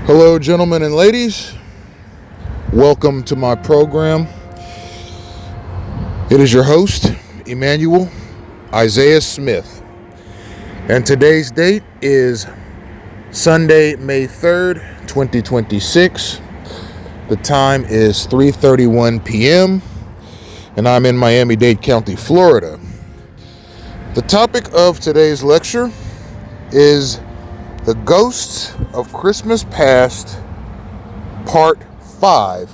Hello, gentlemen and ladies. Welcome to my program. It is your host, Emmanuel Isaiah Smith. And today's date is Sunday, May 3rd, 2026. The time is 3:31 p.m. and I'm in Miami-Dade County, Florida. The topic of today's lecture is The Ghosts of Christmas Past, Part 5.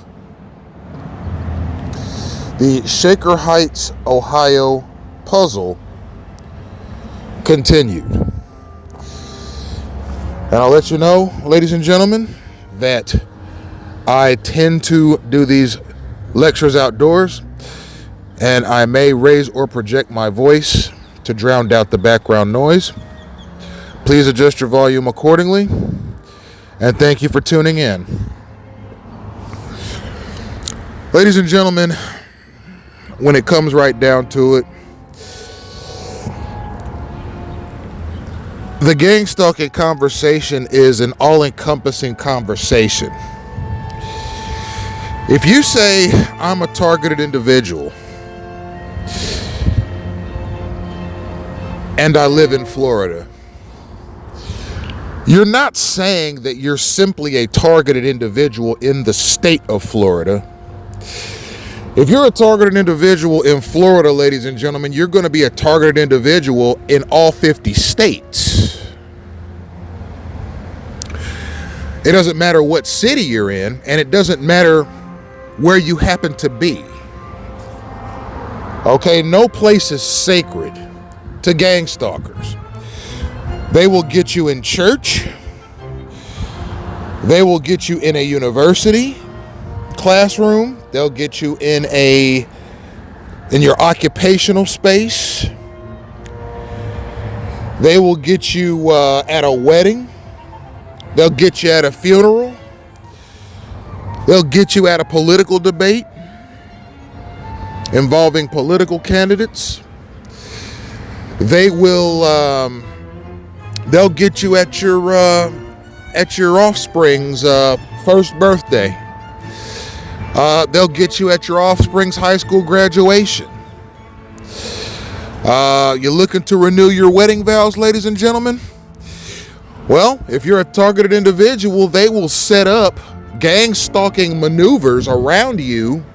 The Shaker Heights, Ohio puzzle continued. And I'll let you know, ladies and gentlemen, that I tend to do these lectures outdoors, and I may raise or project my voice to drown out the background noise. Please adjust your volume accordingly, and thank you for tuning in. Ladies and gentlemen, when it comes right down to it, the gang stalking conversation is an all-encompassing conversation. If you say, I'm a targeted individual, and I live in Florida, you're not saying that you're simply a targeted individual in the state of Florida. If you're a targeted individual in Florida, ladies and gentlemen, you're going to be a targeted individual in all 50 states. It doesn't matter what city you're in, and it doesn't matter where you happen to be. Okay, no place is sacred to gang stalkers. They will get you in church. They will get you in a university classroom. They'll get you in your occupational space. They will get you at a wedding. They'll get you at a funeral. They'll get you at a political debate involving political candidates. They'll get you at your offspring's first birthday. They'll get you at your offspring's high school graduation. You're looking to renew your wedding vows, ladies and gentlemen? Well, if you're a targeted individual, they will set up gang stalking maneuvers around you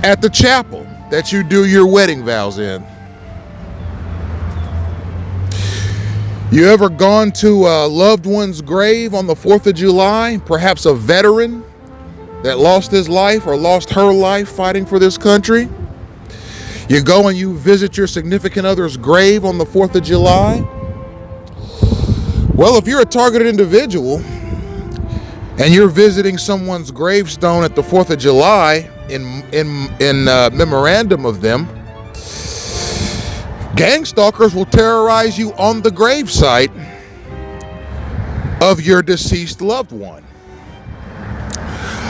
at the chapel that you do your wedding vows in. You ever gone to a loved one's grave on the 4th of July? Perhaps a veteran that lost his life or lost her life fighting for this country? You go and you visit your significant other's grave on the 4th of July? Well, if you're a targeted individual and you're visiting someone's gravestone at the 4th of July in memorandum of them, gang stalkers will terrorize you on the gravesite of your deceased loved one.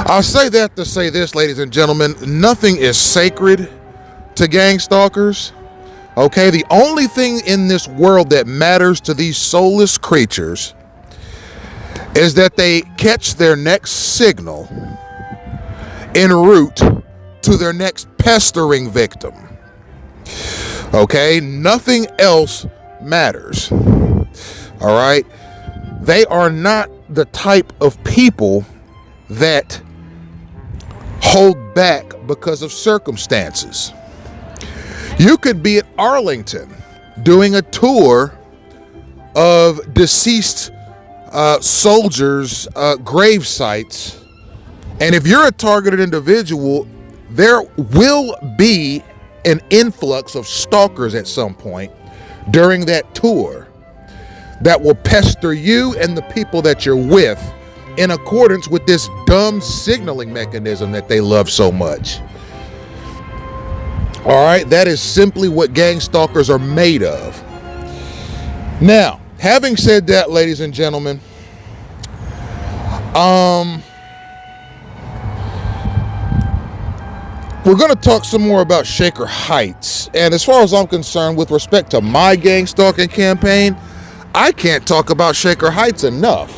I'll say that to say this, ladies and gentlemen, nothing is sacred to gang stalkers. Okay, the only thing in this world that matters to these soulless creatures is that they catch their next signal en route to their next pestering victim. Okay, nothing else matters. All right, they are not the type of people that hold back because of circumstances. You could be at Arlington doing a tour of deceased soldiers' grave sites, and if you're a targeted individual, there will be an influx of stalkers at some point during that tour that will pester you and the people that you're with in accordance with this dumb signaling mechanism that they love so much. All right, that is simply what gang stalkers are made of. Now, having said that, ladies and gentlemen, we're going to talk some more about Shaker Heights. And as far as I'm concerned, with respect to my gang stalking campaign, I can't talk about Shaker Heights enough.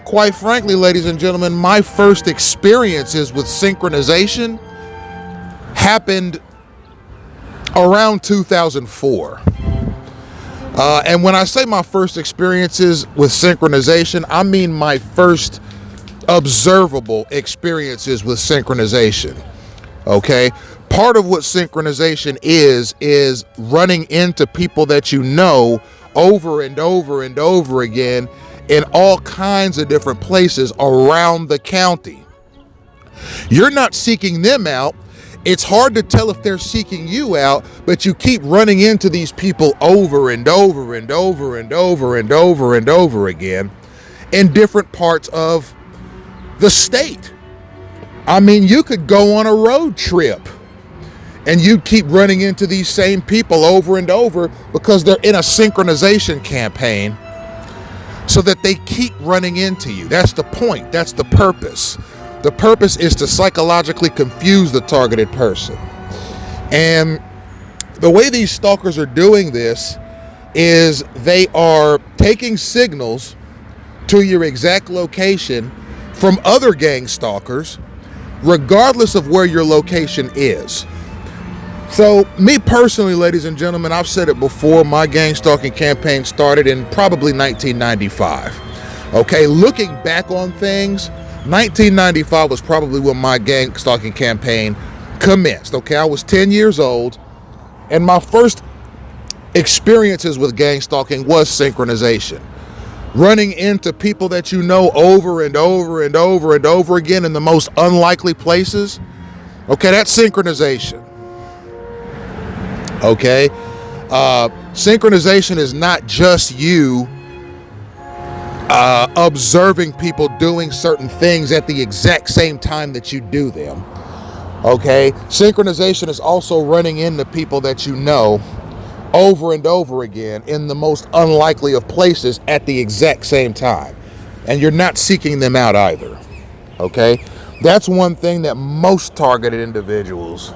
Quite frankly, ladies and gentlemen, my first experiences with synchronization happened around 2004. And when I say my first experiences with synchronization, I mean my first observable experiences with synchronization. Okay? Part of what synchronization is running into people that you know over and over and over again in all kinds of different places around the county. You're not seeking them out. It's hard to tell if they're seeking you out, but you keep running into these people over and over and over and over and over and over again in different parts of the state. I mean, you could go on a road trip and you'd keep running into these same people over and over because they're in a synchronization campaign so that they keep running into you. That's the point. That's the purpose. The purpose is to psychologically confuse the targeted person. And the way these stalkers are doing this is they are taking signals to your exact location from other gang stalkers, regardless of where your location is. So me personally, ladies and gentlemen, I've said it before, my gang stalking campaign started in probably 1995. Okay, looking back on things, 1995 was probably when my gang stalking campaign commenced. Okay, I was 10 years old, and my first experiences with gang stalking was synchronization. Running into people that you know over and over and over and over again in the most unlikely places. Okay, that's synchronization. Okay, synchronization is not just you observing people doing certain things at the exact same time that you do them. Okay, synchronization is also running into people that you know over and over again in the most unlikely of places at the exact same time, and you're not seeking them out either. Okay, that's one thing that most targeted individuals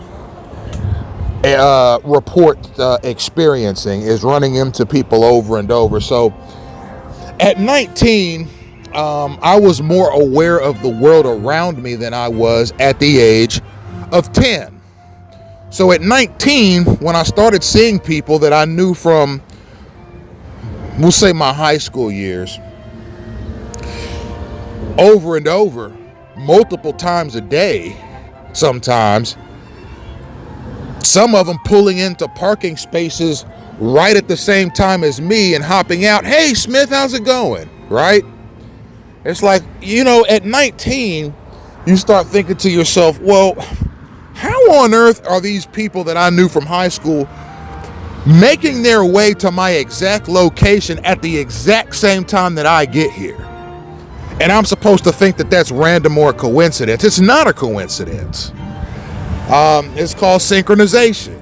report experiencing, is running into people over and over. So at 19, I was more aware of the world around me than I was at the age of 10. So at 19, when I started seeing people that I knew from, we'll say, my high school years, over and over, multiple times a day, sometimes, some of them pulling into parking spaces right at the same time as me and hopping out. Hey, Smith, how's it going? Right? It's like, at 19, you start thinking to yourself, well, how on earth are these people that I knew from high school making their way to my exact location at the exact same time that I get here? And I'm supposed to think that that's random or a coincidence. It's not a coincidence. It's called synchronization.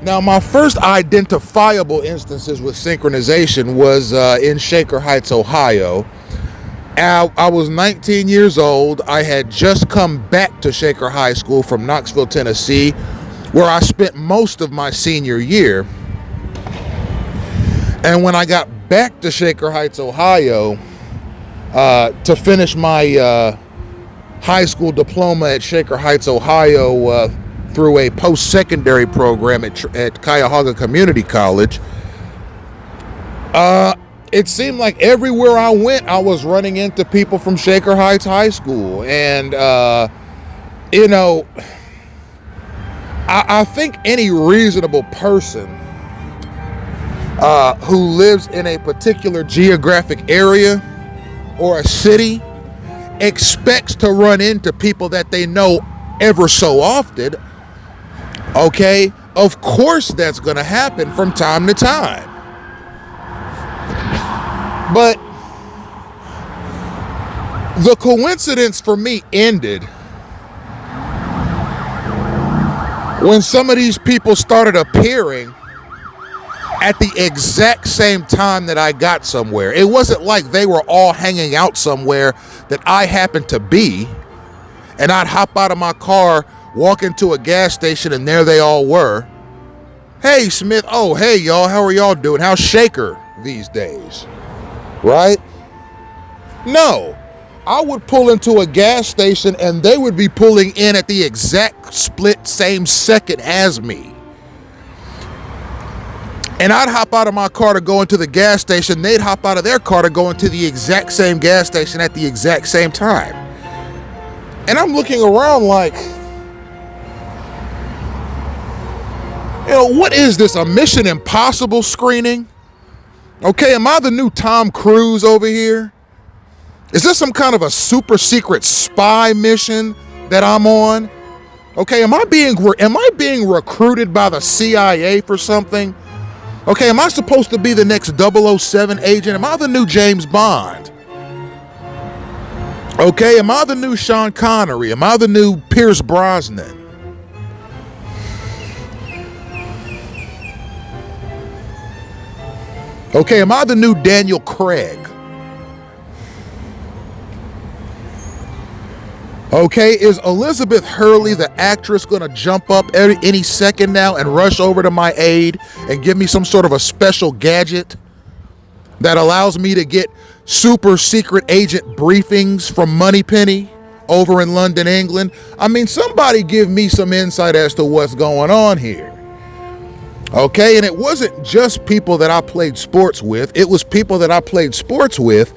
Now, my first identifiable instances with synchronization was in Shaker Heights, Ohio. I was 19 years old. I had just come back to Shaker High School from Knoxville, Tennessee, where I spent most of my senior year. And when I got back to Shaker Heights, Ohio, to finish my high school diploma at Shaker Heights, Ohio, through a post-secondary program at Cuyahoga Community College, it seemed like everywhere I went, I was running into people from Shaker Heights High School. And, I think any reasonable person who lives in a particular geographic area or a city expects to run into people that they know ever so often. Okay, of course that's going to happen from time to time. But the coincidence for me ended when some of these people started appearing at the exact same time that I got somewhere. It wasn't like they were all hanging out somewhere that I happened to be, and I'd hop out of my car, walk into a gas station, and there they all were. Hey, Smith. Oh, hey, y'all. How are y'all doing? How's Shaker these days? Right? No. I would pull into a gas station and they would be pulling in at the exact split same second as me. And I'd hop out of my car to go into the gas station. They'd hop out of their car to go into the exact same gas station at the exact same time. And I'm looking around like, what is this? A Mission Impossible screening? Okay, am I the new Tom Cruise over here? Is this some kind of a super secret spy mission that I'm on? Okay, am I being recruited by the CIA for something? Okay, am I supposed to be the next 007 agent? Am I the new James Bond? Okay, am I the new Sean Connery? Am I the new Pierce Brosnan? Okay, am I the new Daniel Craig? Okay, is Elizabeth Hurley, the actress, going to jump up any second now and rush over to my aid and give me some sort of a special gadget that allows me to get super secret agent briefings from Moneypenny over in London, England? I mean, somebody give me some insight as to what's going on here. Okay, and it wasn't just people that I played sports with. It was people that I played sports with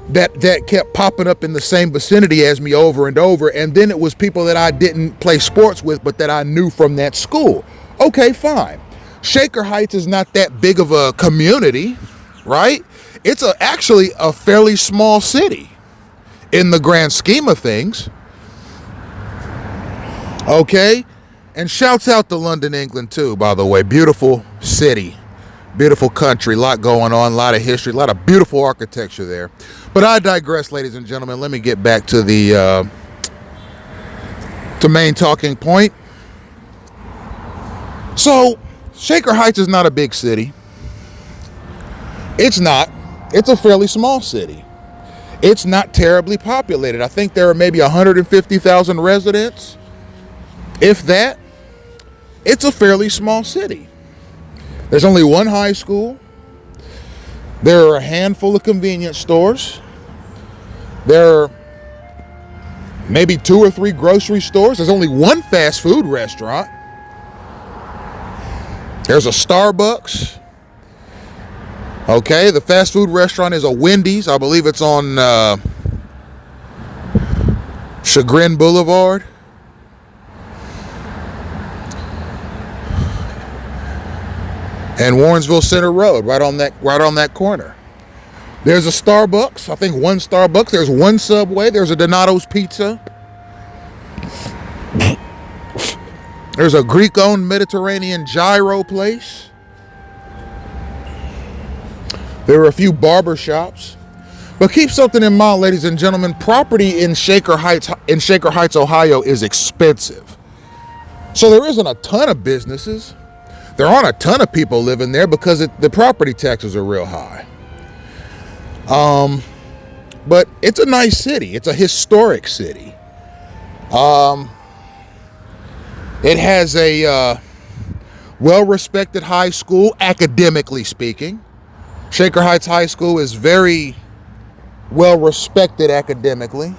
that kept popping up in the same vicinity as me over and over. And then it was people that I didn't play sports with, but that I knew from that school. Okay, fine. Shaker Heights is not that big of a community, right? It's actually a fairly small city in the grand scheme of things. Okay? And shouts out to London, England too, by the way. Beautiful city. Beautiful country, a lot going on, a lot of history, a lot of beautiful architecture there. But I digress, ladies and gentlemen. Let me get back to the main talking point. So, Shaker Heights is not a big city. It's not. It's a fairly small city. It's not terribly populated. I think there are maybe 150,000 residents, if that. It's a fairly small city. There's only one high school. There are a handful of convenience stores. There are maybe 2 or 3 grocery stores. There's only one fast food restaurant. There's a Starbucks. Okay, the fast food restaurant is a Wendy's. I believe it's on Chagrin Boulevard. And Warrensville Center Road, right on that corner. There's a Starbucks. I think one Starbucks. There's one Subway. There's a Donato's Pizza. There's a Greek-owned Mediterranean gyro place. There are a few barber shops. But keep something in mind, ladies and gentlemen. Property in Shaker Heights, Ohio, is expensive. So there isn't a ton of businesses. There aren't a ton of people living there because the property taxes are real high. But it's a nice city. It's a historic city. It has a well-respected high school, academically speaking. Shaker Heights High School is very well-respected academically.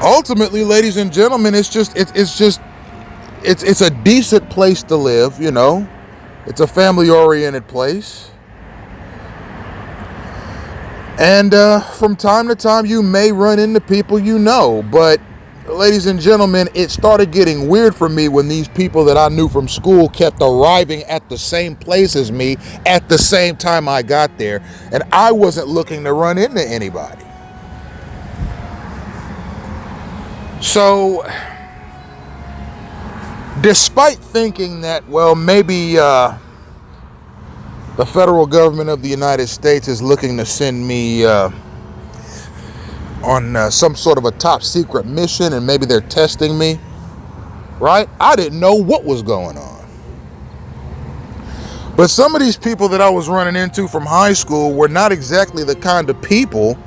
Ultimately, ladies and gentlemen, it's a decent place to live, you know. It's a family-oriented place. And from time to time, you may run into people you know. But, ladies and gentlemen, it started getting weird for me when these people that I knew from school kept arriving at the same place as me at the same time I got there. And I wasn't looking to run into anybody. So, despite thinking that, well, maybe the federal government of the United States is looking to send me on some sort of a top secret mission and maybe they're testing me, right? I didn't know what was going on. But some of these people that I was running into from high school were not exactly the kind of people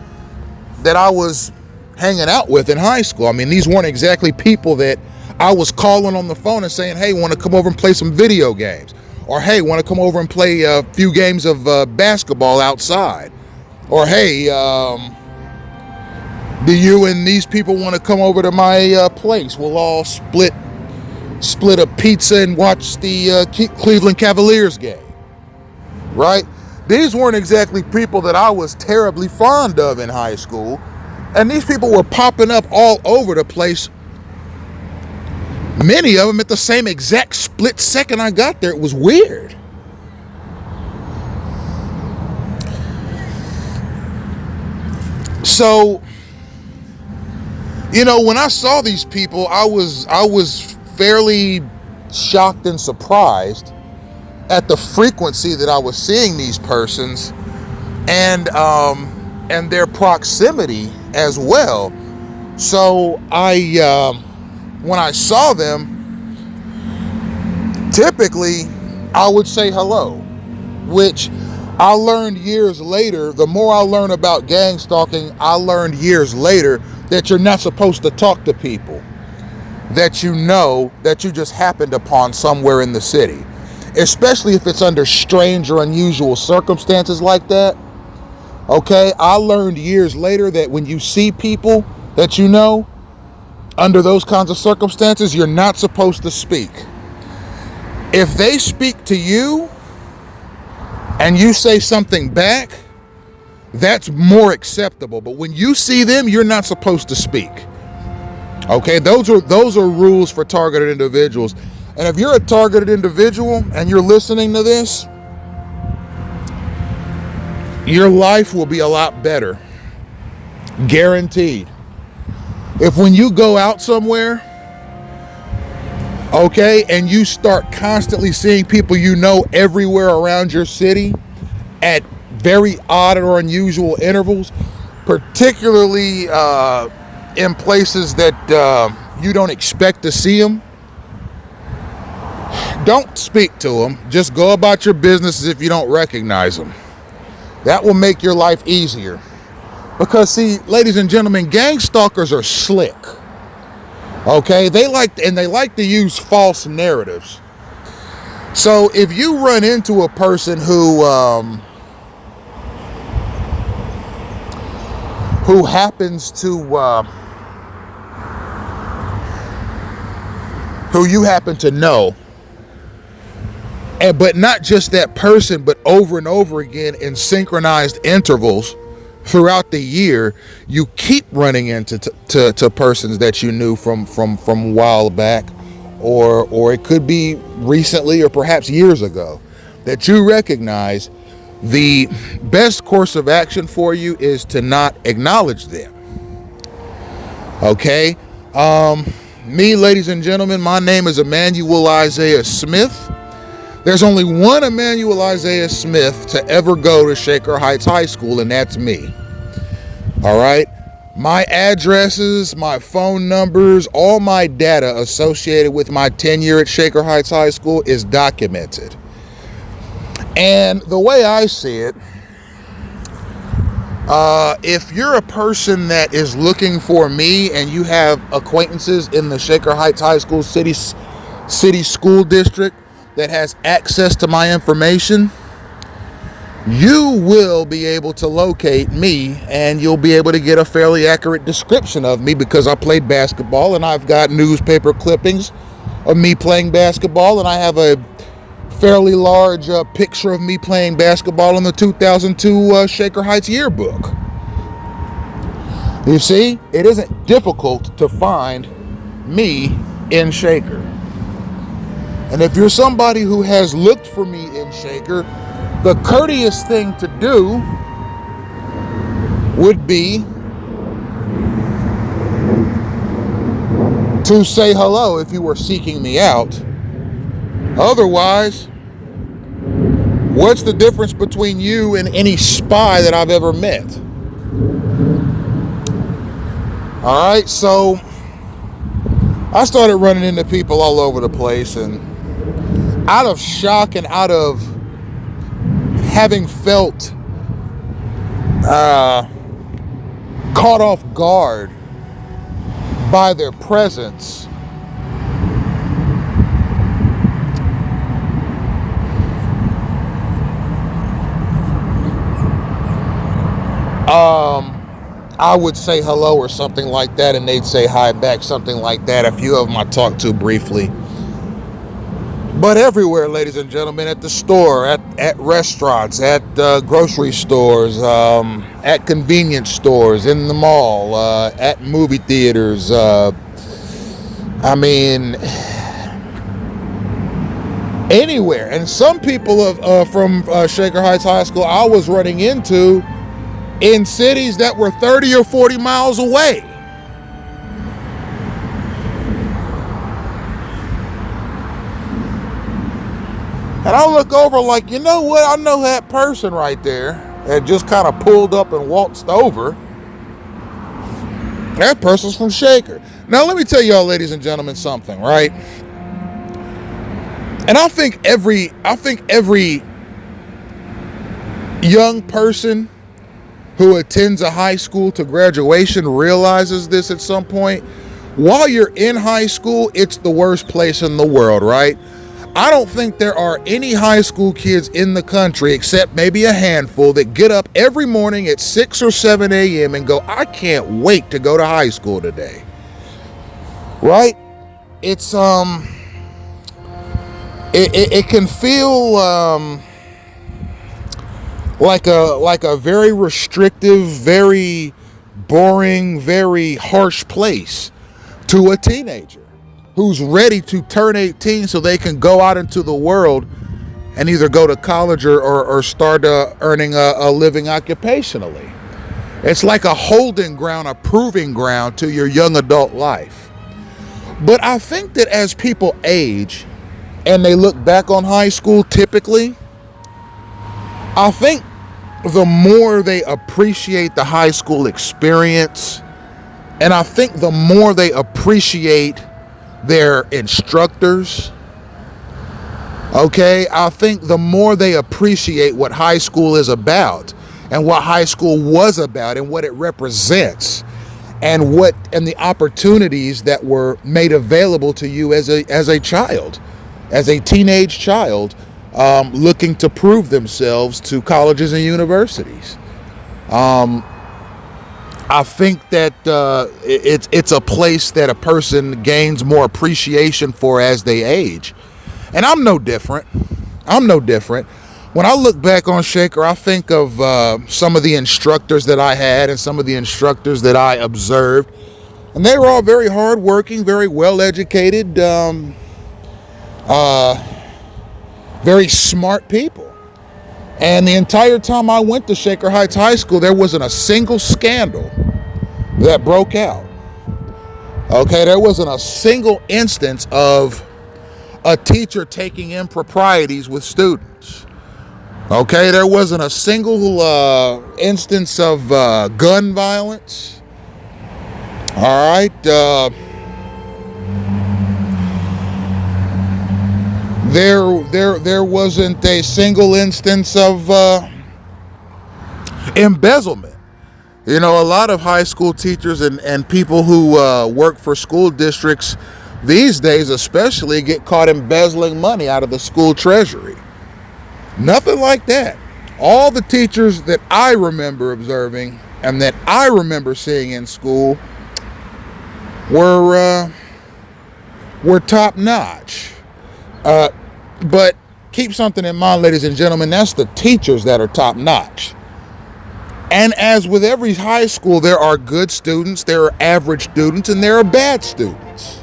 that I was hanging out with in high school. I mean, these weren't exactly people that I was calling on the phone and saying, hey, want to come over and play some video games? Or, hey, want to come over and play a few games of basketball outside? Or, hey, do you and these people want to come over to my place? We'll all split a pizza and watch the Cleveland Cavaliers game, right? These weren't exactly people that I was terribly fond of in high school. And these people were popping up all over the place. Many of them at the same exact split second I got there. It was weird. So, you know, when I saw these people, I was fairly shocked and surprised at the frequency that I was seeing these persons and their proximity as well. So when I saw them, typically I would say hello, which I learned years later. The more I learn about gang stalking, I learned years later that you're not supposed to talk to people that you know that you just happened upon somewhere in the city, especially if it's under strange or unusual circumstances like that. Okay, I learned years later that when you see people that you know under those kinds of circumstances, you're not supposed to speak. If they speak to you and you say something back, that's more acceptable. But when you see them, you're not supposed to speak. Okay, those are rules for targeted individuals. And if you're a targeted individual and you're listening to this, your life will be a lot better. Guaranteed. If when you go out somewhere, okay, and you start constantly seeing people you know everywhere around your city at very odd or unusual intervals, particularly in places that you don't expect to see them, don't speak to them. Just go about your business as if you don't recognize them. That will make your life easier. Because, see, ladies and gentlemen, gang stalkers are slick. Okay, they like to use false narratives. So if you run into a person who happens to who you happen to know, but not just that person, but over and over again in synchronized intervals throughout the year, you keep running into to persons that you knew from a while back, or it could be recently or perhaps years ago, that you recognize, the best course of action for you is to not acknowledge them. Okay? Me, ladies and gentlemen, my name is Emmanuel Isaiah Smith. There's only one Emmanuel Isaiah Smith to ever go to Shaker Heights High School, and that's me. All right? My addresses, my phone numbers, all my data associated with my tenure at Shaker Heights High School is documented. And the way I see it, if you're a person that is looking for me and you have acquaintances in the Shaker Heights High School city school district that has access to my information, you will be able to locate me and you'll be able to get a fairly accurate description of me, because I played basketball and I've got newspaper clippings of me playing basketball, and I have a fairly large picture of me playing basketball in the 2002 Shaker Heights yearbook. You see, it isn't difficult to find me in Shaker. And if you're somebody who has looked for me in Shaker, the courteous thing to do would be to say hello if you were seeking me out. Otherwise, what's the difference between you and any spy that I've ever met? All right, so I started running into people all over the place, and out of shock and out of having felt caught off guard by their presence, I would say hello or something like that, and they'd say hi back, something like that. A few of them I talked to briefly. But everywhere, ladies and gentlemen, at the store, at restaurants, at grocery stores, at convenience stores, in the mall, at movie theaters. I mean, anywhere. And some people from Shaker Heights High School I was running into in cities that were 30 or 40 miles away. And I look over like, you know what? I know that person right there that just kind of pulled up and waltzed over. That person's from Shaker. Now, let me tell y'all, ladies and gentlemen, something, right? And I think every young person who attends a high school to graduation realizes this at some point. While you're in high school, it's the worst place in the world, right? I don't think there are any high school kids in the country, except maybe a handful, that get up every morning at 6 or 7 a.m. and go, I can't wait to go to high school today. Right? It's, it can feel, like a very restrictive, very boring, very harsh place to a teenager who's ready to turn 18 so they can go out into the world and either go to college or start earning a living occupationally. It's like a holding ground, a proving ground to your young adult life. But I think that as people age and they look back on high school, typically, I think the more they appreciate the high school experience, and I think the more they appreciate their instructors, okay, I think the more they appreciate what high school is about and what high school was about and what it represents and the opportunities that were made available to you as a child, as a teenage child, looking to prove themselves to colleges and universities. I think that it's a place that a person gains more appreciation for as they age. And I'm no different. When I look back on Shaker, I think of some of the instructors that I had and some of the instructors that I observed. And they were all very hardworking, very well-educated, very smart people. And the entire time I went to Shaker Heights High School, there wasn't a single scandal that broke out. Okay, there wasn't a single instance of a teacher taking improprieties with students. Okay, there wasn't a single instance of gun violence. All right. There wasn't a single instance of embezzlement. You know, a lot of high school teachers and people who work for school districts these days especially get caught embezzling money out of the school treasury. Nothing like that. All the teachers that I remember observing and that I remember seeing in school were top notch. But keep something in mind, ladies and gentlemen, that's the teachers that are top notch. And as with every high school, there are good students, there are average students, and there are bad students.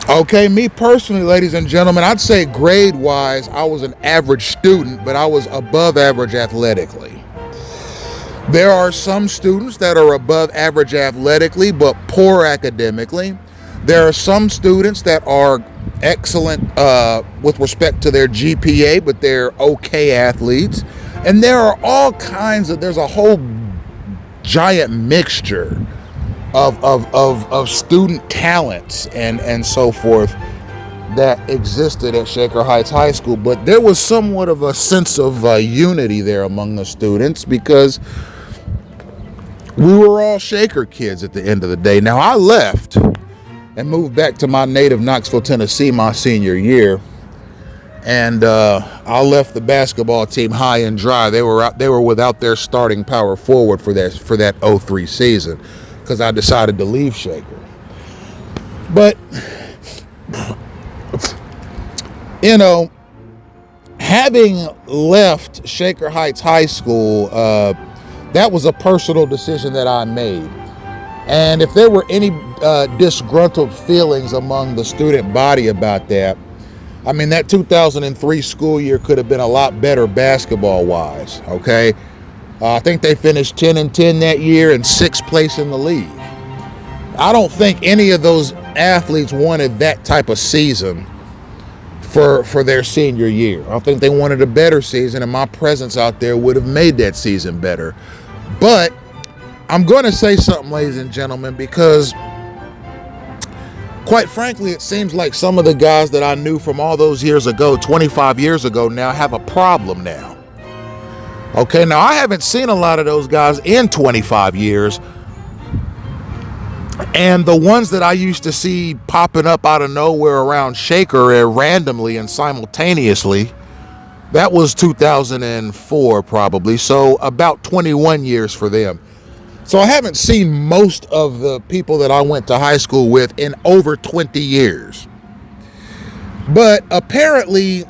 Okay, me personally, ladies and gentlemen, I'd say grade-wise, I was an average student, but I was above average athletically. There are some students that are above average athletically, but poor academically. There are some students that are excellent with respect to their GPA, but they're okay athletes. And there are all kinds of, there's a whole giant mixture of student talents and so forth that existed at Shaker Heights High School, but there was somewhat of a sense of unity there among the students because we were all Shaker kids at the end of the day. Now, I left and moved back to my native Knoxville, Tennessee my senior year, and I left the basketball team high and dry. They were without their starting power forward for that 03 season because I decided to leave Shaker. But you know, having left Shaker Heights High School, that was a personal decision that I made. And if there were any disgruntled feelings among the student body about that, I mean, that 2003 school year could have been a lot better basketball-wise, okay? I think they finished 10-10 that year and 6th place in the league. I don't think any of those athletes wanted that type of season for their senior year. I think they wanted a better season, and my presence out there would have made that season better. But I'm going to say something, ladies and gentlemen, because quite frankly, it seems like some of the guys that I knew from all those years ago, 25 years ago now, have a problem now. Okay, now I haven't seen a lot of those guys in 25 years. And the ones that I used to see popping up out of nowhere around Shaker randomly and simultaneously, that was 2004 probably, so about 21 years for them. So I haven't seen most of the people that I went to high school with in over 20 years. But apparently,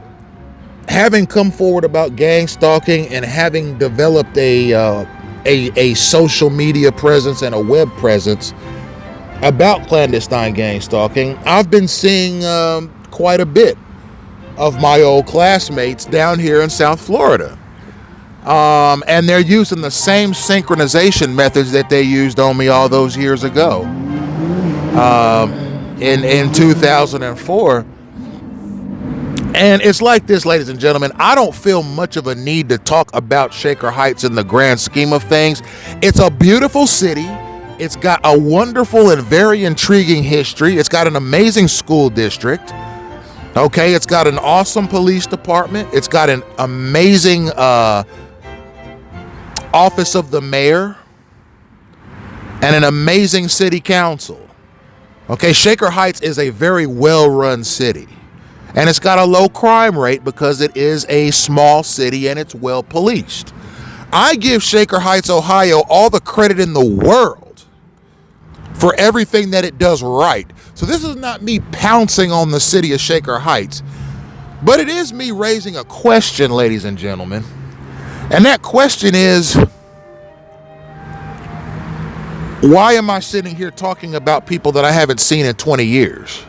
having come forward about gang stalking and having developed a social media presence and a web presence about clandestine gang stalking, I've been seeing quite a bit of my old classmates down here in South Florida. And they're using the same synchronization methods that they used on me all those years ago. In 2004. And it's like this, ladies and gentlemen. I don't feel much of a need to talk about Shaker Heights in the grand scheme of things. It's a beautiful city. It's got a wonderful and very intriguing history. It's got an amazing school district. Okay, it's got an awesome police department. It's got an amazing office of the mayor and an amazing city council. Okay, Shaker Heights is a very well-run city. And it's got a low crime rate because it is a small city and it's well policed. I give Shaker Heights, Ohio, all the credit in the world for everything that it does right. So this is not me pouncing on the city of Shaker Heights, but it is me raising a question, ladies and gentlemen. And that question is, why am I sitting here talking about people that I haven't seen in 20 years?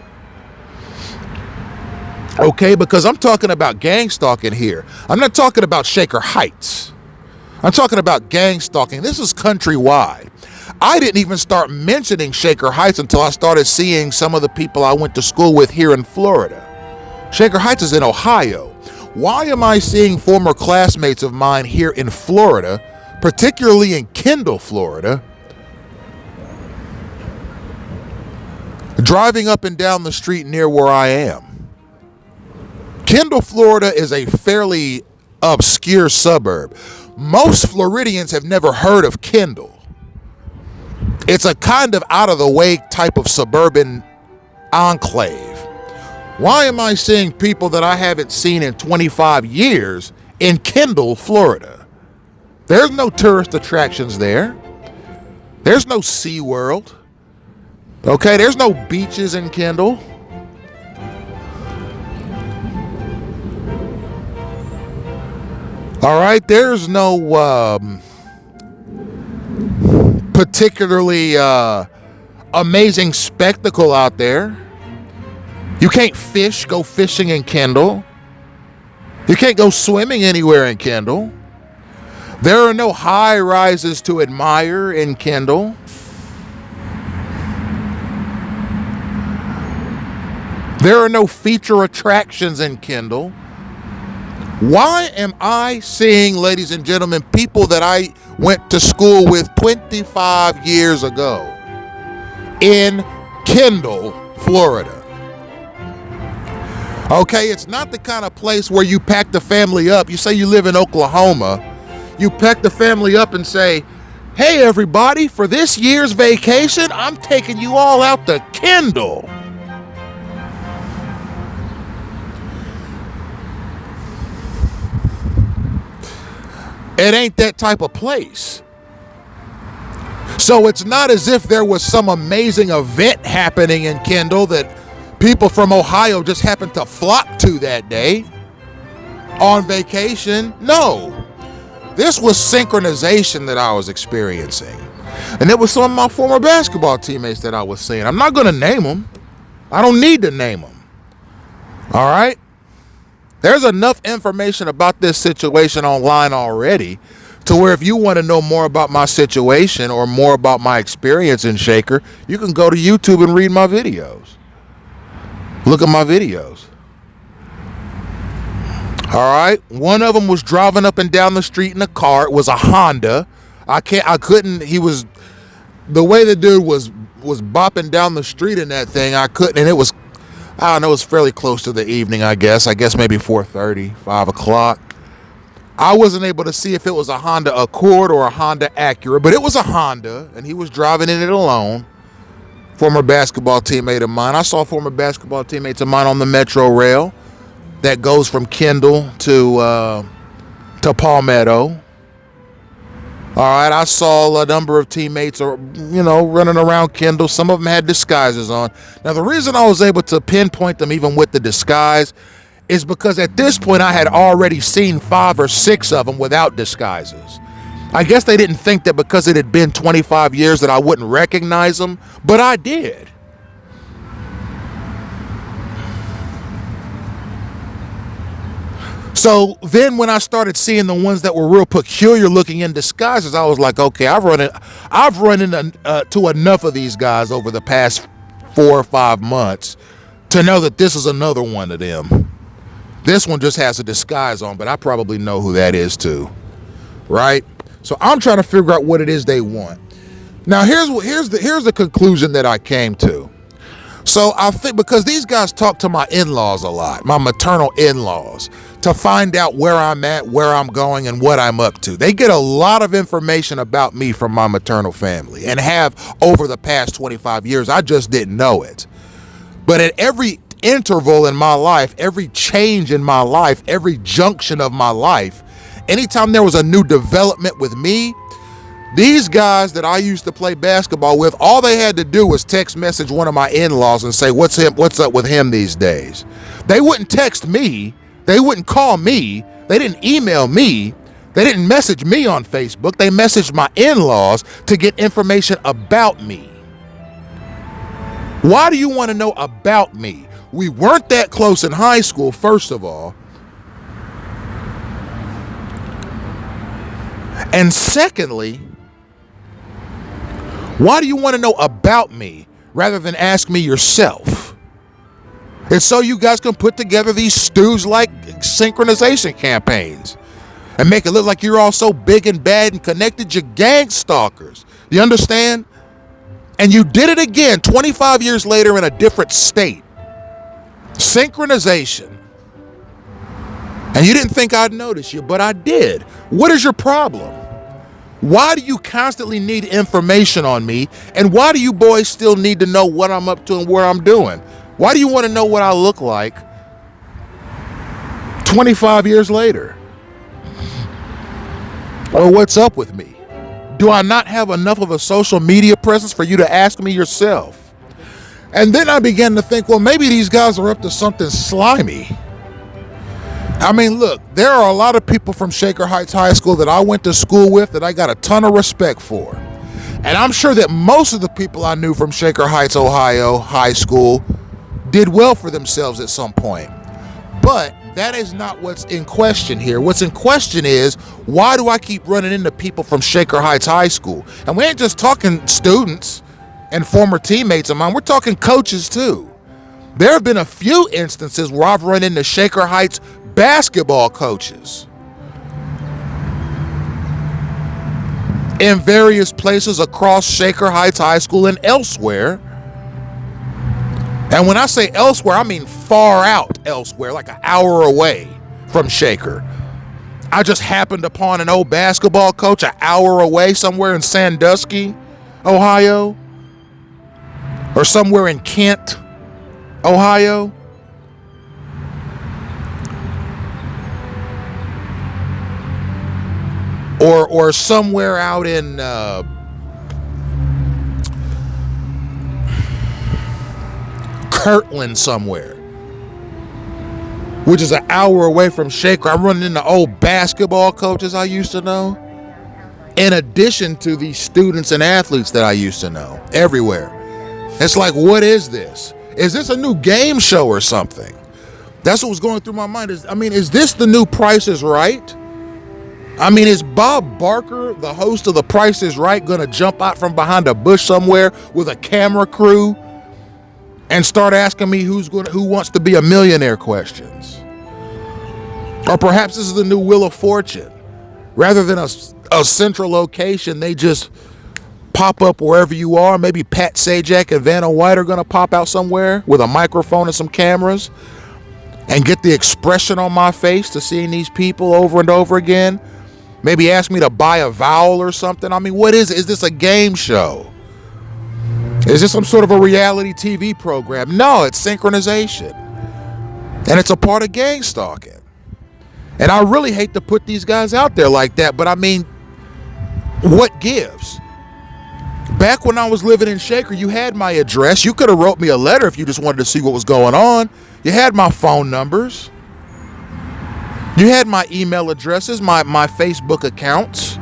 Okay, because I'm talking about gang stalking here. I'm not talking about Shaker Heights. I'm talking about gang stalking. This is countrywide. I didn't even start mentioning Shaker Heights until I started seeing some of the people I went to school with here in Florida. Shaker Heights is in Ohio. Why am I seeing former classmates of mine here in Florida, particularly in Kendall, Florida, driving up and down the street near where I am? Kendall, Florida is a fairly obscure suburb. Most Floridians have never heard of Kendall. It's a kind of out-of-the-way type of suburban enclave. Why am I seeing people that I haven't seen in 25 years in Kendall, Florida? There's no tourist attractions there. There's no SeaWorld. Okay, there's no beaches in Kendall. All right, there's no particularly amazing spectacle out there. You can't go fishing in Kendall. You can't go swimming anywhere in Kendall. There are no high rises to admire in Kendall. There are no feature attractions in Kendall. Why am I seeing, ladies and gentlemen, people that I went to school with 25 years ago in Kendall, Florida? Okay, it's not the kind of place where you pack the family up. You say you live in Oklahoma. You pack the family up and say, hey, everybody, for this year's vacation, I'm taking you all out to Kendall. It ain't that type of place. So it's not as if there was some amazing event happening in Kendall that people from Ohio just happened to flock to that day on vacation. No, this was synchronization that I was experiencing. And it was some of my former basketball teammates that I was seeing. I'm not going to name them. I don't need to name them. All right? There's enough information about this situation online already to where if you want to know more about my situation or more about my experience in Shaker, you can go to YouTube and read my videos. Look at my videos. All right. One of them was driving up and down the street in a car. It was a Honda. The way the dude was bopping down the street in that thing, I couldn't, and it was fairly close to the evening, I guess maybe 4:30, 5 o'clock. I wasn't able to see if it was a Honda Accord or a Honda Acura, but it was a Honda, and he was driving in it alone. Former basketball teammate of mine. I saw former basketball teammates of mine on the Metro Rail that goes from Kendall to Palmetto. All right, I saw a number of teammates, running around Kendall. Some of them had disguises on. Now, the reason I was able to pinpoint them even with the disguise is because at this point I had already seen 5 or 6 of them without disguises. I guess they didn't think that because it had been 25 years that I wouldn't recognize them, but I did. So then when I started seeing the ones that were real peculiar looking in disguises, I was like, okay, I've run into enough of these guys over the past 4 or 5 months to know that this is another one of them. This one just has a disguise on, but I probably know who that is too, right? So I'm trying to figure out what it is they want. Now here's the conclusion that I came to. So I think because these guys talk to my in-laws a lot, my maternal in-laws, to find out where I'm at, where I'm going, and what I'm up to. They get a lot of information about me from my maternal family and have over the past 25 years. I just didn't know it. But at every interval in my life, every change in my life, every junction of my life, anytime there was a new development with me, these guys that I used to play basketball with, all they had to do was text message one of my in-laws and say, what's up with him these days? They wouldn't text me. They wouldn't call me. They didn't email me. They didn't message me on Facebook. They messaged my in-laws to get information about me. Why do you want to know about me? We weren't that close in high school, first of all. And secondly, why do you want to know about me rather than ask me yourself? It's so you guys can put together these stews like synchronization campaigns and make it look like you're all so big and bad and connected, you're gang stalkers. You understand? And you did it again 25 years later in a different state. Synchronization. And you didn't think I'd notice you, but I did. What is your problem? Why do you constantly need information on me? And why do you boys still need to know what I'm up to and where I'm doing? Why do you want to know what I look like 25 years later? Or what's up with me? Do I not have enough of a social media presence for you to ask me yourself? And then I began to think, well, maybe these guys are up to something slimy. I mean, look, there are a lot of people from Shaker Heights High School that I went to school with that I got a ton of respect for. And I'm sure that most of the people I knew from Shaker Heights, Ohio High School did well for themselves at some point. But that is not what's in question here. What's in question is, why do I keep running into people from Shaker Heights High School? And we ain't just talking students and former teammates of mine. We're talking coaches too. There have been a few instances where I've run into Shaker Heights basketball coaches in various places across Shaker Heights High School and elsewhere And when I say elsewhere, I mean far out elsewhere, like an hour away from Shaker. I just happened upon an old basketball coach an hour away somewhere in Sandusky, Ohio, or somewhere in Kent, Ohio. Or somewhere out in Kirtland somewhere, which is an hour away from Shaker. I'm running into old basketball coaches I used to know, in addition to the students and athletes that I used to know everywhere. It's like, what is this? Is this a new game show or something? That's what was going through my mind. Is this the new Price is Right? I mean, is Bob Barker, the host of The Price is Right, going to jump out from behind a bush somewhere with a camera crew and start asking me who wants to be a millionaire questions? Or perhaps this is the new Wheel of Fortune. Rather than a central location, they just pop up wherever you are. Maybe Pat Sajak and Vanna White are going to pop out somewhere with a microphone and some cameras and get the expression on my face to seeing these people over and over again. Maybe ask me to buy a vowel or something. I mean, what is it? Is this a game show? Is this some sort of a reality TV program? No, it's synchronization. And it's a part of gang stalking. And I really hate to put these guys out there like that, but I mean, what gives? Back when I was living in Shaker, you had my address. You could have wrote me a letter if you just wanted to see what was going on. You had my phone numbers. You had my email addresses, my Facebook accounts,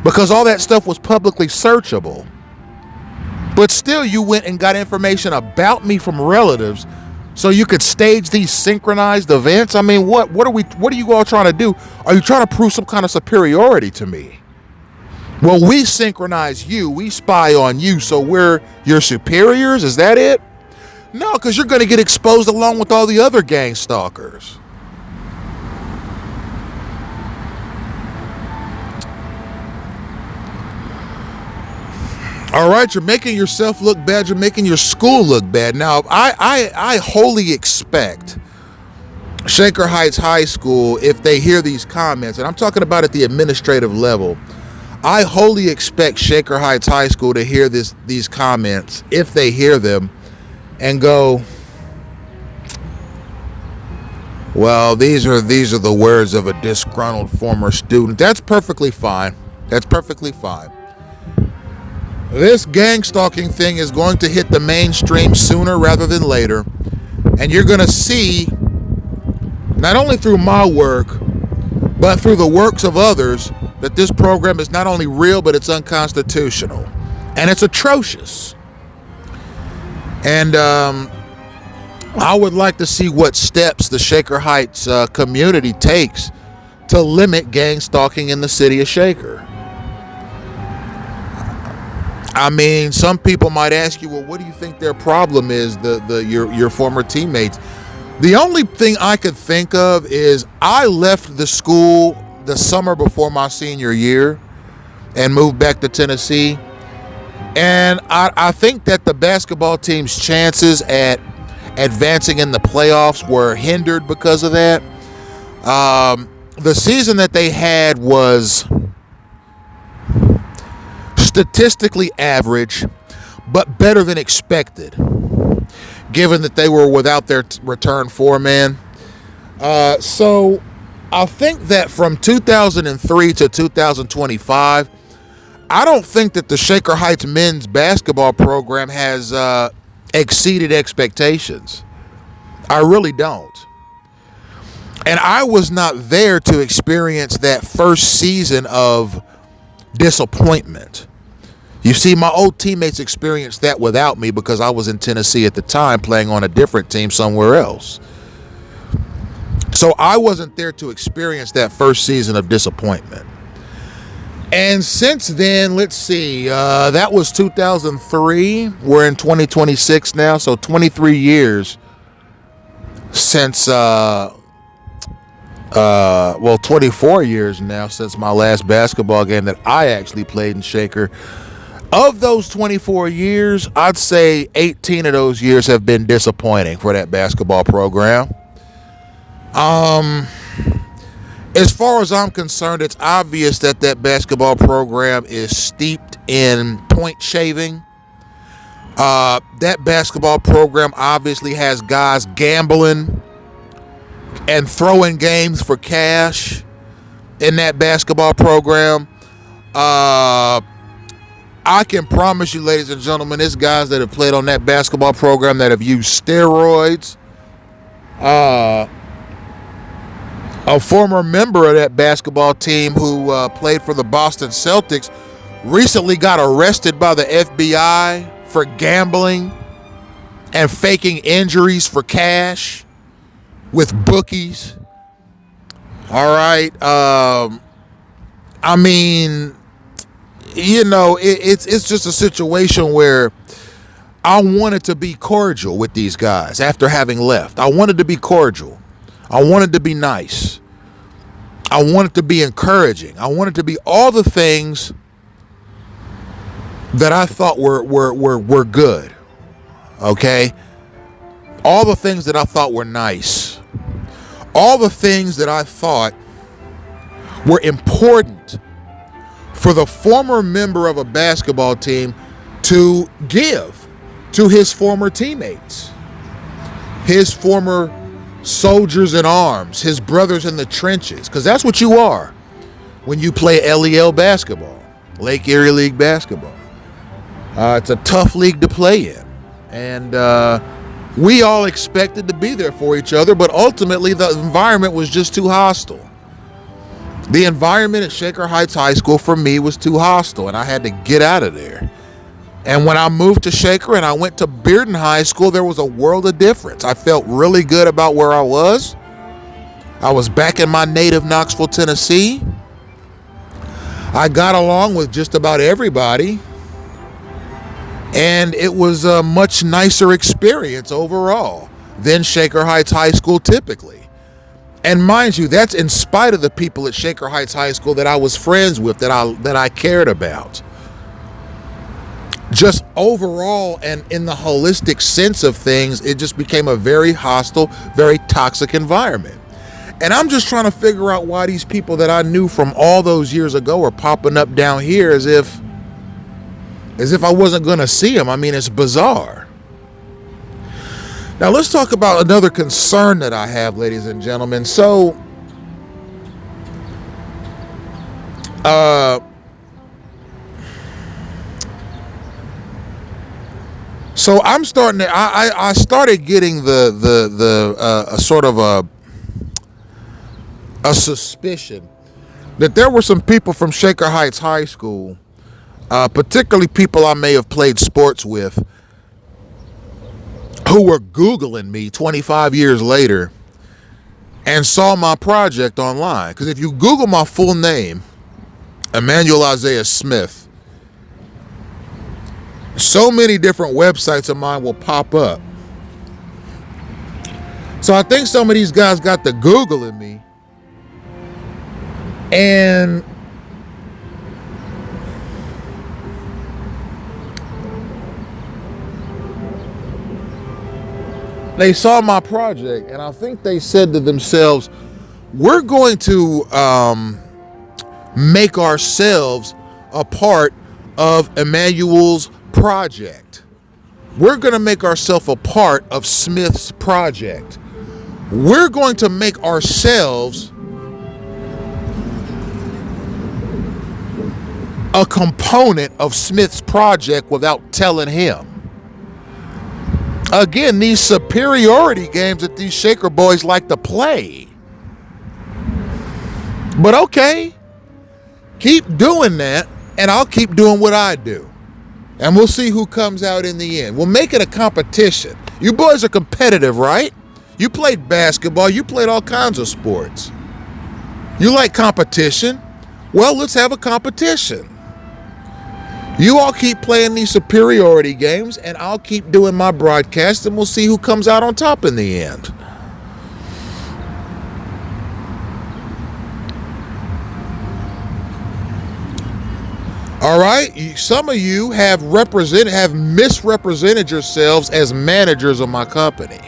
because all that stuff was publicly searchable. But still, you went and got information about me from relatives so you could stage these synchronized events. I mean, what are you all trying to do? Are you trying to prove some kind of superiority to me? Well, we synchronize you, we spy on you, so we're your superiors? Is that it? No, because you're going to get exposed along with all the other gang stalkers. All right, you're making yourself look bad. You're making your school look bad. Now, I wholly expect Shaker Heights High School, if they hear these comments, and I'm talking about at the administrative level, I wholly expect Shaker Heights High School to hear these comments, if they hear them, and go, well, these are the words of a disgruntled former student. That's perfectly fine. That's perfectly fine. This gang stalking thing is going to hit the mainstream sooner rather than later. And you're going to see, not only through my work, but through the works of others, that this program is not only real, but it's unconstitutional. And it's atrocious. And I would like to see what steps the Shaker Heights community takes to limit gang stalking in the city of Shaker. I mean, some people might ask you, well, what do you think their problem is, your former teammates? The only thing I could think of is I left the school the summer before my senior year and moved back to Tennessee. And I think that the basketball team's chances at advancing in the playoffs were hindered because of that. The season that they had was statistically average, but better than expected, given that they were without their return four-man. So I think that from 2003 to 2025, I don't think that the Shaker Heights men's basketball program has exceeded expectations. I really don't. And I was not there to experience that first season of disappointment. You see, my old teammates experienced that without me because I was in Tennessee at the time playing on a different team somewhere else. So I wasn't there to experience that first season of disappointment. And since then, let's see, that was 2003. We're in 2026 now, so 23 years since, 24 years now since my last basketball game that I actually played in Shaker. Of those 24 years, I'd say 18 of those years have been disappointing for that basketball program. As far as I'm concerned, it's obvious that that basketball program is steeped in point shaving. That basketball program obviously has guys gambling and throwing games for cash in that basketball program. I can promise you, ladies and gentlemen, there's guys that have played on that basketball program that have used steroids. A former member of that basketball team who played for the Boston Celtics recently got arrested by the FBI for gambling and faking injuries for cash with bookies. All right. I mean, you know, it's just a situation where I wanted to be cordial with these guys after having left. I wanted to be cordial. I wanted to be nice. I wanted to be encouraging. I wanted to be all the things that I thought were good. Okay? All the things that I thought were nice. All the things that I thought were important for the former member of a basketball team to give to his former teammates, his former soldiers in arms, his brothers in the trenches, because that's what you are when you play LEL basketball, Lake Erie League basketball. It's a tough league to play in, and we all expected to be there for each other, but ultimately the environment was just too hostile. The environment at Shaker Heights High School for me was too hostile, and I had to get out of there. And when I moved to Shaker and I went to Bearden High School, there was a world of difference. I felt really good about where I was. I was back in my native Knoxville, Tennessee. I got along with just about everybody. And it was a much nicer experience overall than Shaker Heights High School typically. And mind you, that's in spite of the people at Shaker Heights High School that I was friends with, that I cared about. Just overall and in the holistic sense of things, it just became a very hostile, very toxic environment. And I'm just trying to figure out why these people that I knew from all those years ago are popping up down here as if I wasn't going to see them. I mean, it's bizarre. Now, let's talk about another concern that I have, ladies and gentlemen. So I'm starting to, I started getting the sort of a suspicion that there were some people from Shaker Heights High School, particularly people I may have played sports with, who were Googling me 25 years later and saw my project online. Because if you Google my full name, Emmanuel Isaiah Smith, so many different websites of mine will pop up. So I think some of these guys got the Googling me, and they saw my project, and I think they said to themselves, we're going to make ourselves a part of Emmanuel's project. We're going to make ourselves a part of Smith's project. We're going to make ourselves a component of Smith's project without telling him. Again, these superiority games that these Shaker boys like to play. But okay, keep doing that, and I'll keep doing what I do. And we'll see who comes out in the end. We'll make it a competition. You boys are competitive, right? You played basketball. You played all kinds of sports. You like competition? Well, let's have a competition. You all keep playing these superiority games, and I'll keep doing my broadcast, and we'll see who comes out on top in the end. All right, some of you have misrepresented yourselves as managers of my company.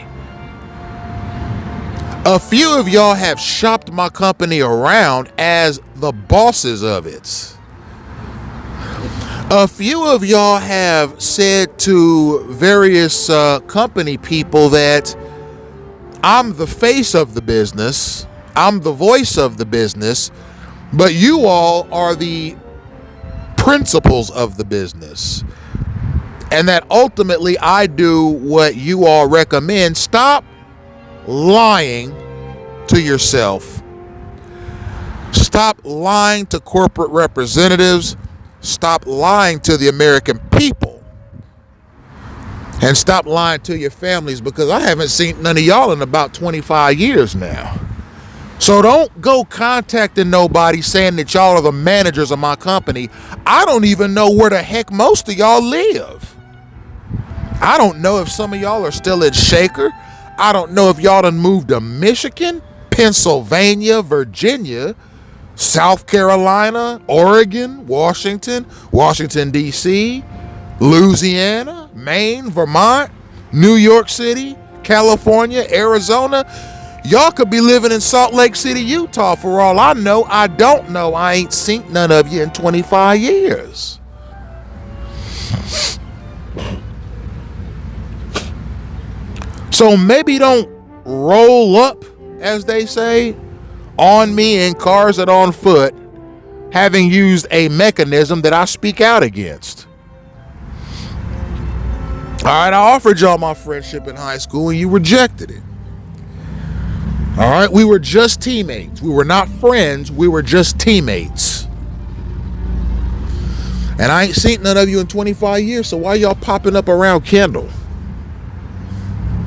A few of y'all have shopped my company around as the bosses of it. A few of y'all have said to various company people that I'm the face of the business, I'm the voice of the business, but you all are the principles of the business. And that ultimately I do what you all recommend. Stop lying to yourself. Stop lying to corporate representatives. Stop lying to the American people. And stop lying to your families, because I haven't seen none of y'all in about 25 years now. So don't go contacting nobody saying that y'all are the managers of my company. I don't even know where the heck most of y'all live. I don't know if some of y'all are still in Shaker. I don't know if y'all done moved to Michigan, Pennsylvania, Virginia, South Carolina, Oregon, Washington, D.C., Louisiana, Maine, Vermont, New York City, California, Arizona. Y'all could be living in Salt Lake City, Utah, for all I know. I don't know. I ain't seen none of you in 25 years. So maybe don't roll up, as they say, on me in cars and on foot, having used a mechanism that I speak out against. All right, I offered y'all my friendship in high school and you rejected it. All right, we were just teammates. We were not friends. We were just teammates. And I ain't seen none of you in 25 years, so why y'all popping up around Kendall?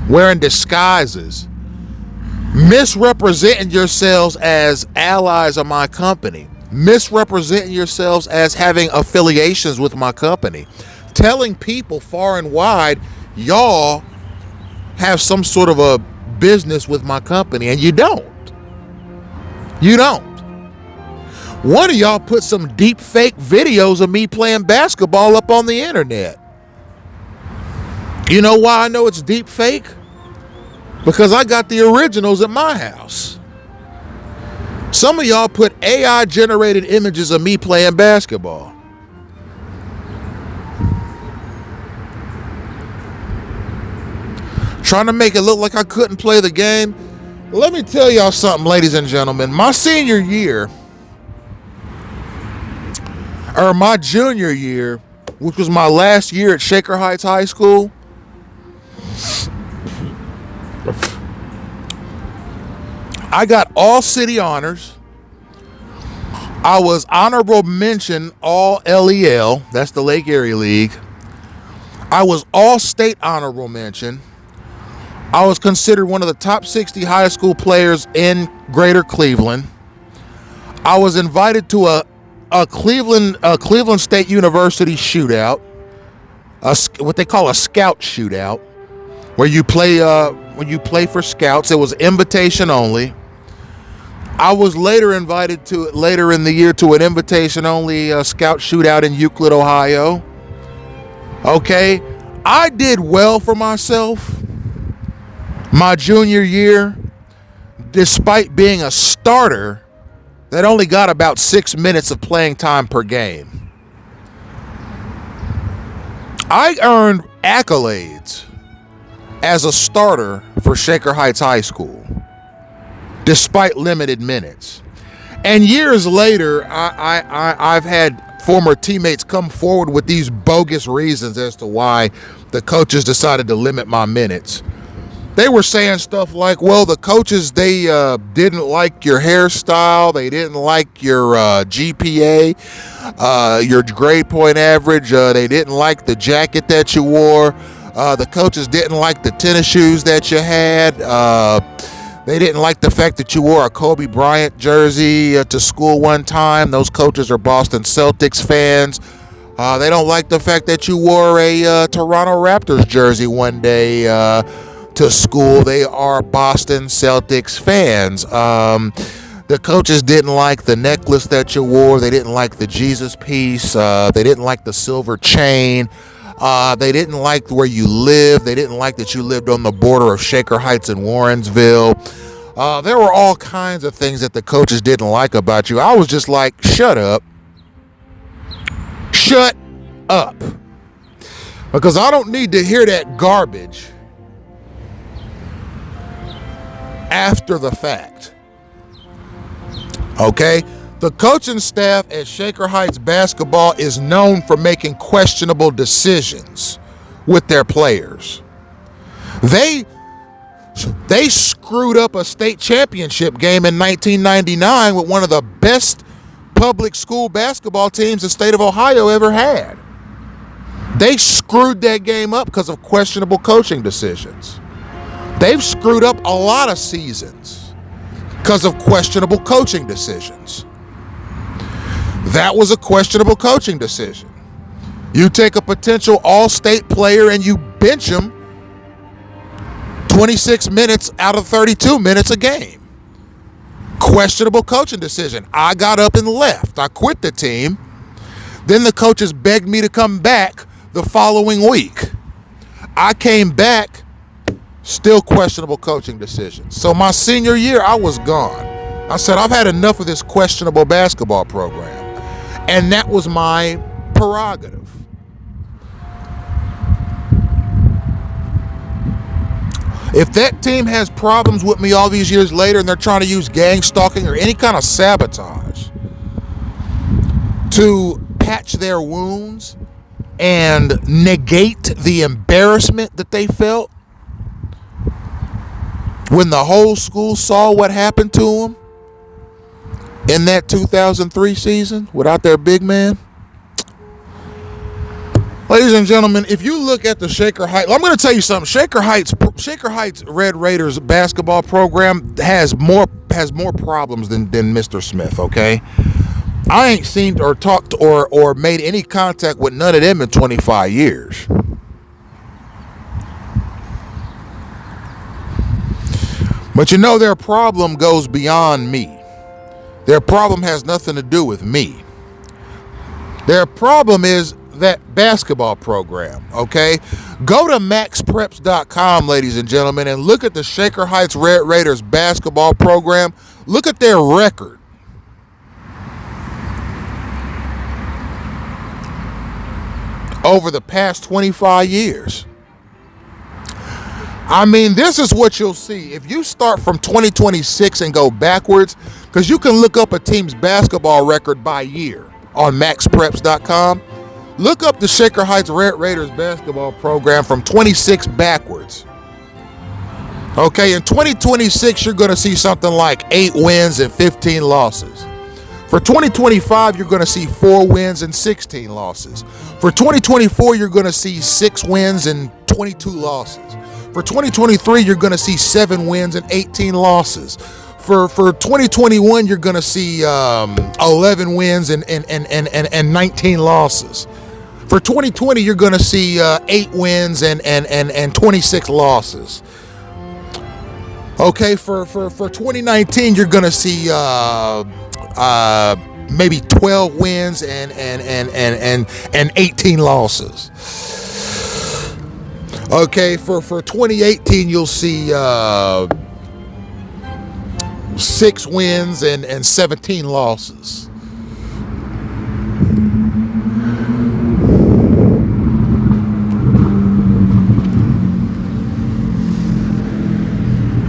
Wearing disguises. Misrepresenting yourselves as allies of my company. Misrepresenting yourselves as having affiliations with my company. Telling people far and wide, y'all have some sort of a business with my company, and you don't. You don't. One of y'all put some deep fake videos of me playing basketball up on the internet. You know why I know it's deep fake? Because I got the originals at my house. Some of y'all put AI generated images of me playing basketball. Trying to make it look like I couldn't play the game. Let me tell y'all something, ladies and gentlemen. My senior year, or my junior year, which was my last year at Shaker Heights High School, I got all city honors. I was honorable mention all LEL, that's the Lake Erie League. I was all state honorable mention. I was considered one of the top 60 high school players in Greater Cleveland. I was invited to a Cleveland State University shootout, what they call a scout shootout, where you play when you play for scouts. It was invitation only. I was later invited to later in the year to an invitation only scout shootout in Euclid, Ohio. Okay, I did well for myself my junior year, despite being a starter that only got about 6 minutes of playing time per game. I earned accolades as a starter for Shaker Heights High School, despite limited minutes. And years later, I've had former teammates come forward with these bogus reasons as to why the coaches decided to limit my minutes. They were saying stuff like, well, the coaches, they didn't like your hairstyle. They didn't like your GPA, your grade point average. They didn't like the jacket that you wore. The coaches didn't like the tennis shoes that you had. They didn't like the fact that you wore a Kobe Bryant jersey to school one time. Those coaches are Boston Celtics fans. They don't like the fact that you wore a Toronto Raptors jersey one day to school. They are Boston Celtics fans. The coaches didn't like the necklace that you wore. They didn't like the Jesus piece. They didn't like the silver chain. They didn't like where you lived. They didn't like that you lived on the border of Shaker Heights and Warrensville. There were all kinds of things that the coaches didn't like about you. I was just like, shut up. Shut up. Because I don't need to hear that garbage after the fact. Okay? The coaching staff at Shaker Heights basketball is known for making questionable decisions with their players. They screwed up a state championship game in 1999 with one of the best public school basketball teams the state of Ohio ever had. They screwed that game up because of questionable coaching decisions. They've screwed up a lot of seasons because of questionable coaching decisions. That was a questionable coaching decision. You take a potential all-state player and you bench him 26 minutes out of 32 minutes a game. Questionable coaching decision. I got up and left. I quit the team. Then the coaches begged me to come back the following week. I came back, still questionable coaching decisions. So my senior year, I was gone. I said, I've had enough of this questionable basketball program. And that was my prerogative. If that team has problems with me all these years later and they're trying to use gang stalking or any kind of sabotage to patch their wounds and negate the embarrassment that they felt when the whole school saw what happened to them in that 2003 season without their big man. Ladies and gentlemen, if you look at the Shaker Heights, I'm going to tell you something. Shaker Heights Red Raiders basketball program has more problems than Mr. Smith, okay? I ain't seen or talked or made any contact with none of them in 25 years. But you know, their problem goes beyond me. Their problem has nothing to do with me. Their problem is that basketball program, okay? Go to maxpreps.com, ladies and gentlemen, and look at the Shaker Heights Red Raiders basketball program. Look at their record. Over the past 25 years. I mean, this is what you'll see. If you start from 2026 and go backwards, because you can look up a team's basketball record by year on maxpreps.com. Look up the Shaker Heights Red Raiders basketball program from 26 backwards. Okay, in 2026, you're going to see something like 8 wins and 15 losses. For 2025, you're going to see 4 wins and 16 losses. For 2024, you're going to see 6 wins and 22 losses. For 2023, you're going to see 7 wins and 18 losses. For 2021, you're going to see 11 wins and 19 losses. For 2020, you're going to see 8 wins and 26 losses. Okay, for 2019, you're going to see maybe 12 wins and 18 losses. Okay, for 2018, you'll see 6 wins and 17 losses.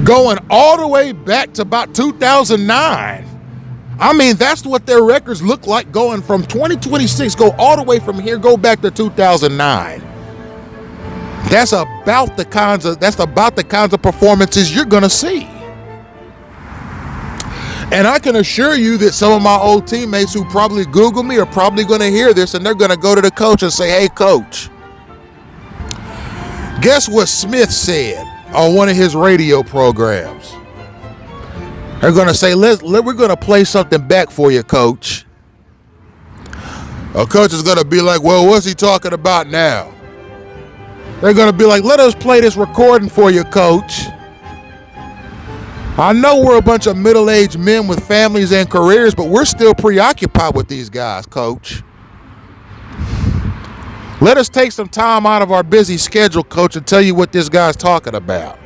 Going all the way back to about 2009. I mean, that's what their records look like, going from 2026, go all the way from here, go back to 2009. That's about the kinds of performances you're going to see. And I can assure you that some of my old teammates who probably Google me are probably going to hear this, and they're going to go to the coach and say, "Hey, coach, guess what Smith said on one of his radio programs?" They're going to say, we're going to play something back for you, coach. A coach is going to be like, "Well, what's he talking about now?" They're going to be like, "Let us play this recording for you, coach." I know we're a bunch of middle-aged men with families and careers, but we're still preoccupied with these guys, Coach. Let us take some time out of our busy schedule, Coach, and tell you what this guy's talking about.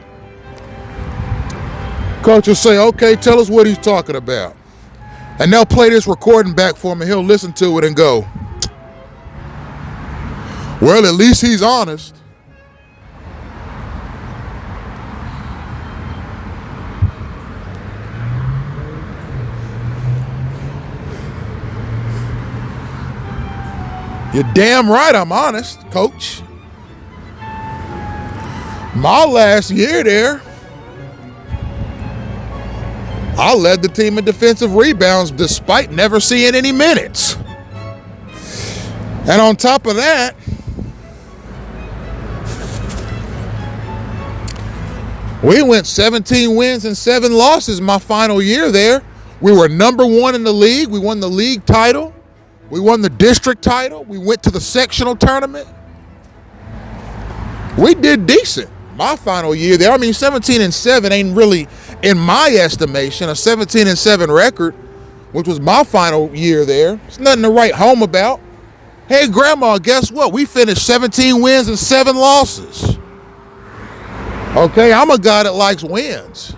Coach will say, okay, tell us what he's talking about. And they'll play this recording back for him, and he'll listen to it and go, well, at least he's honest. You're damn right I'm honest, Coach. My last year there, I led the team in defensive rebounds despite never seeing any minutes. And on top of that, we went 17 wins and 7 losses my final year there. We were number 1 in the league. We won the league title. We won the district title. We went to the sectional tournament. We did decent my final year there. I mean, 17-7 ain't really, in my estimation, a 17-7 record, which was my final year there. It's nothing to write home about. Hey, Grandma, guess what? We finished 17 wins and 7 losses. Okay, I'm a guy that likes wins.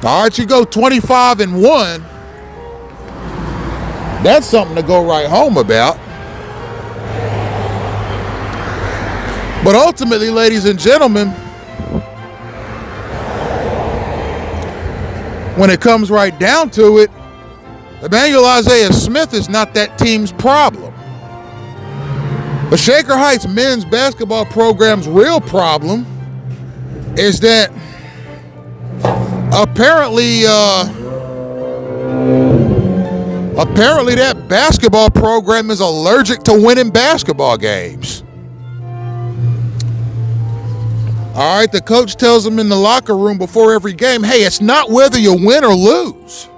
All right, you go 25-1. That's something to go right home about. But ultimately, ladies and gentlemen, when it comes right down to it, Emmanuel Isaiah Smith is not that team's problem. The Shaker Heights men's basketball program's real problem is that apparently that basketball program is allergic to winning basketball games. All right, the coach tells them in the locker room before every game, hey, it's not whether you win or lose.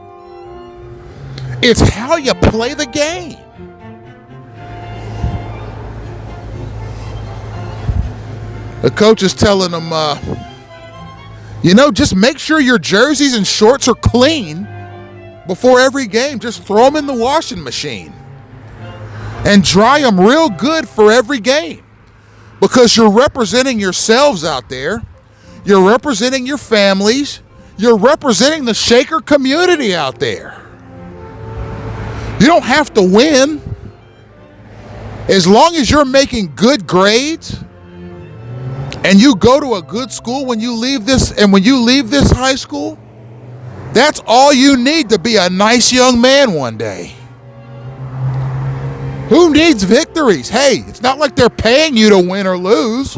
It's how you play the game. The coach is telling them, just make sure your jerseys and shorts are clean before every game. Just throw them in the washing machine and dry them real good for every game. Because you're representing yourselves out there. You're representing your families. You're representing the Shaker community out there. You don't have to win. As long as you're making good grades and you go to a good school when you leave this high school, that's all you need to be a nice young man one day. Who needs victories? Hey, it's not like they're paying you to win or lose.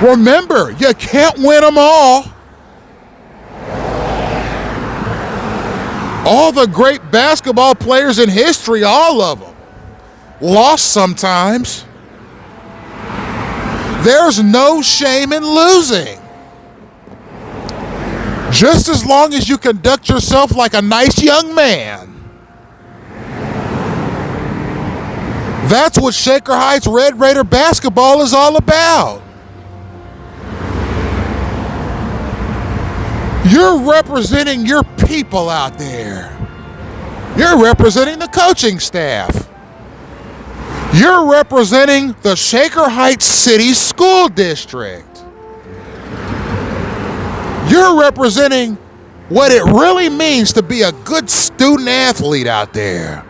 Remember, you can't win them all. All the great basketball players in history, all of them, lost sometimes. There's no shame in losing. Just as long as you conduct yourself like a nice young man. That's what Shaker Heights Red Raider basketball is all about. You're representing your people out there. You're representing the coaching staff. You're representing the Shaker Heights City School District. You're representing what it really means to be a good student athlete out there.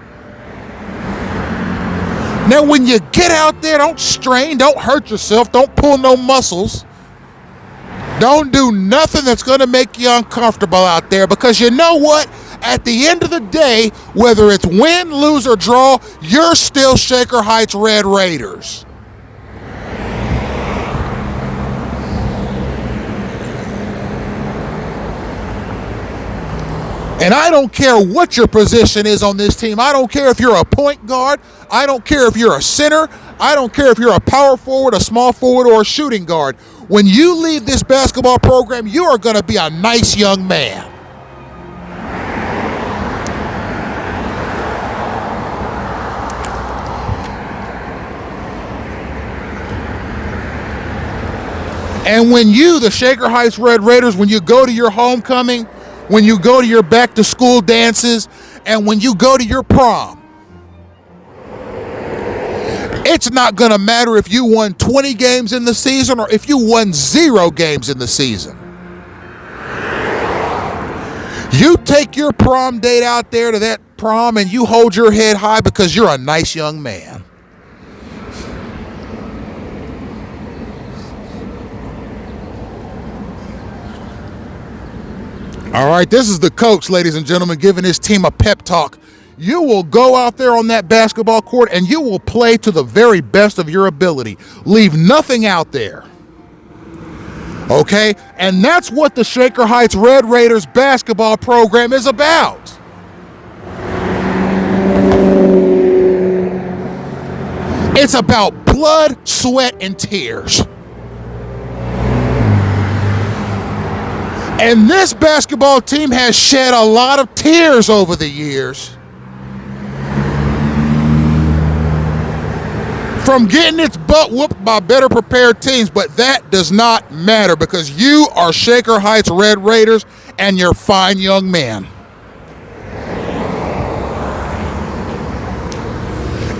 Now, when you get out there, don't strain, don't hurt yourself, don't pull no muscles. Don't do nothing that's going to make you uncomfortable out there, because you know what? At the end of the day, whether it's win, lose, or draw, you're still Shaker Heights Red Raiders. And I don't care what your position is on this team. I don't care if you're a point guard. I don't care if you're a center. I don't care if you're a power forward, a small forward, or a shooting guard. When you leave this basketball program, you are going to be a nice young man. And when you, the Shaker Heights Red Raiders, when you go to your homecoming, when you go to your back to school dances, and when you go to your prom, it's not going to matter if you won 20 games in the season or if you won 0 games in the season. You take your prom date out there to that prom and you hold your head high because you're a nice young man. All right, this is the coach, ladies and gentlemen, giving his team a pep talk. You will go out there on that basketball court and you will play to the very best of your ability. Leave nothing out there. Okay? And that's what the Shaker Heights Red Raiders basketball program is about. It's about blood, sweat, and tears. And this basketball team has shed a lot of tears over the years from getting its butt whooped by better prepared teams, but that does not matter because you are Shaker Heights Red Raiders and you're fine young men.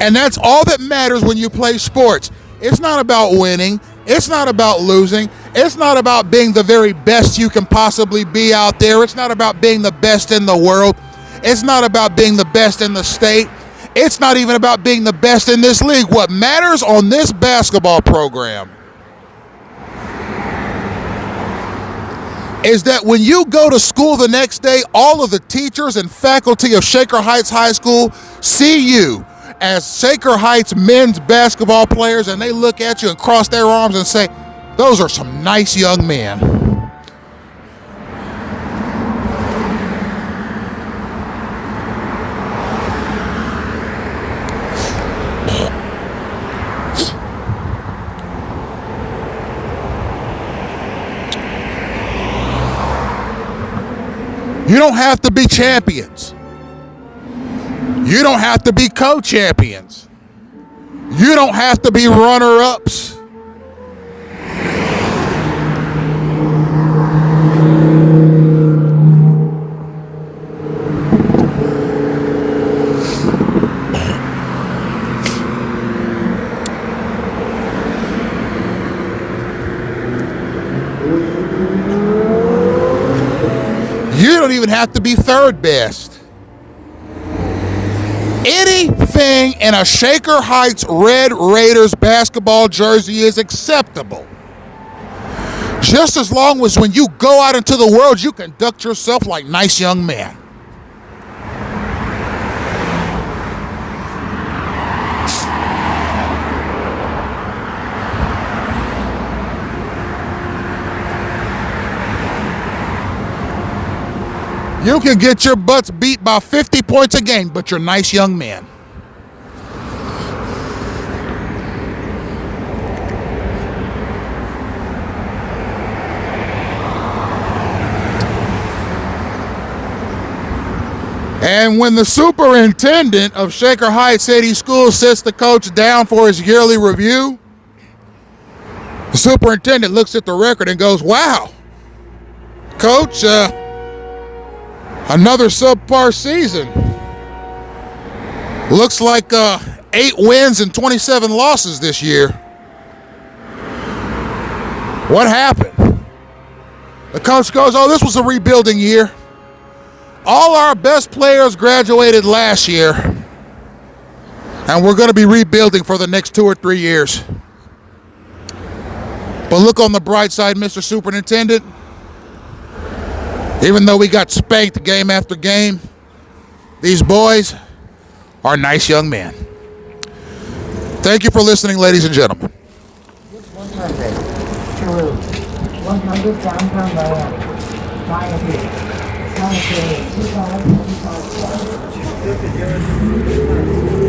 And that's all that matters when you play sports. It's not about winning. It's not about losing. It's not about being the very best you can possibly be out there. It's not about being the best in the world. It's not about being the best in the state. It's not even about being the best in this league. What matters on this basketball program is that when you go to school the next day, all of the teachers and faculty of Shaker Heights High School see you as Shaker Heights men's basketball players, and they look at you and cross their arms and say, those are some nice young men. You don't have to be champions. You don't have to be co-champions. You don't have to be runner-ups. You don't even have to be third best. Anything in a Shaker Heights Red Raiders basketball jersey is acceptable. Just as long as when you go out into the world, you conduct yourself like nice young men. You can get your butts beat by 50 points a game, but you're nice young men. And when the superintendent of Shaker Heights City Schools sits the coach down for his yearly review, the superintendent looks at the record and goes, wow, coach, another subpar season. Looks like 8 wins and 27 losses this year. What happened? The coach goes, oh, this was a rebuilding year. All our best players graduated last year, and we're going to be rebuilding for the next 2 or 3 years. But look on the bright side, Mr. Superintendent. Even though we got spanked game after game, these boys are nice young men. Thank you for listening, ladies and gentlemen. 100 to 100 downtown Miami. Sanitary 2025.